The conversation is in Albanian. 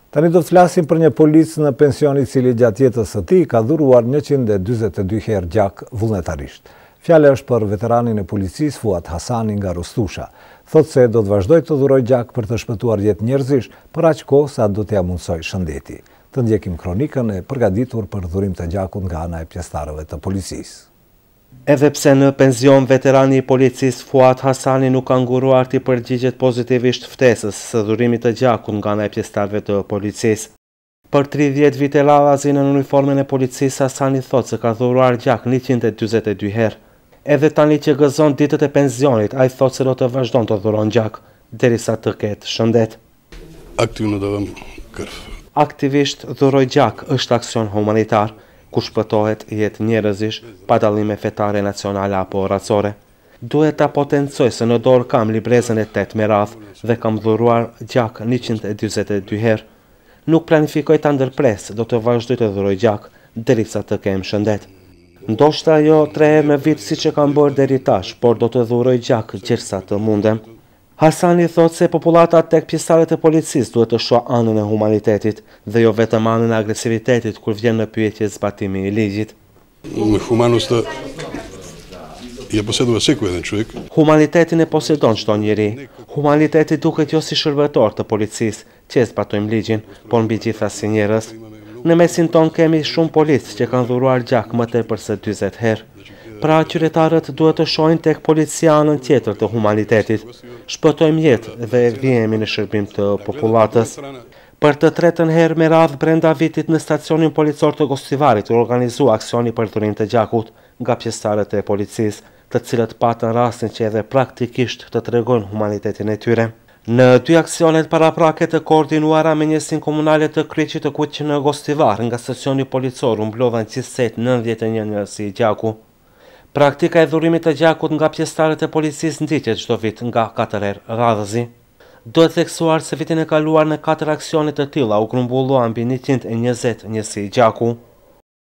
Tani do të flasim për një polic në pension I cili gjatë jetës së tij ka dhuruar 142 herë gjak vullnetarisht. Fjala është për veteranin e policisë Fuat Hasani nga Rustusha. Thotë se do të vazhdoj të dhuroj gjak për të shpëtuar jetë njerëzish, për aq kohë sa do t'ia mundsoj shëndeti. Të ndjekim kronikën e përgatitur për dhurim të gjakut nga ana e pjesëtarëve të policisë. Edhe pse në penzion veterani I policisë Fuat Hasani nuk ka nguruar të përgjigjet pozitivisht ftesës së dhurimit të gjakut nga ana e pjesëtarëve të policisë. Për 30 vite radhazi në uniformën e policisë Hasani thotë se ka dhuruar gjak 142 herë. Edhe tani që gëzon ditët e pensionit, ai thotë se do të vazhdon të dhuron gjak derisa të ketë shëndet. Aktivno davам krv. Aktivisht dhuroj gjak është aksion humanitar, ku shpëtohet jetë njerëzish pa dallime fetare, nacionale apo racore. Duhet ta potencoj se në dorë kam librezën e 8 me radhë dhe kam dhuruar gjak 142 herë. Nuk planifikoj ta ndërpres, do të vazhdoj të dhuroj gjak derisa të kem shëndet. Ndoshta jo 3 herë në vit siç e kam bërë deri tash, por do të dhuroj gjak gjithsa të mundem. Hasani thotë se popullata tek pjesëtarët e policisë duhet të shohë anën e humanitetit dhe jo vetëm anën e agresivitetit kur vjen në pyetje zbatimi I ligjit. Humanitetin e posedon çdo njeri. Humaniteti duket jo si shërbëtor të policisë, që zbatojmë ligjin, por mbi gjitha si njerëz. Në mesin ton kemi shumë policë që kanë dhuruar gjak më tepër se 40 herë. Pra qytetarët duhet të shohin tek policia anën tjetër të humanitetit. Shpëtojmë jetë dhe vihemi në shërbim të popullatës. Për të tretën herë me radhë brenda vitit në stacionin policor të Gostivarit u organizua aksioni për dhurim të gjakut nga pjesëtarët e policisë, të cilët patën rastin që edhe praktikisht të tregojnë humanitetin e tyre. Në 2 aksionet paraprake të koordinuara me njësinë komunale të Kryqit të Kuq në Gostivar, nga stacioni policor u mblodhen qisset 91 njerëz gjaku. Praktika e dhurimit të gjakut nga pjesëtarët e policisë ndiqet çdo vit nga 4 herë radhëzi. Duhet theksuar se vitin e kaluar në 4 aksione të tilla u grumbullua mbi 120 njësi gjaku.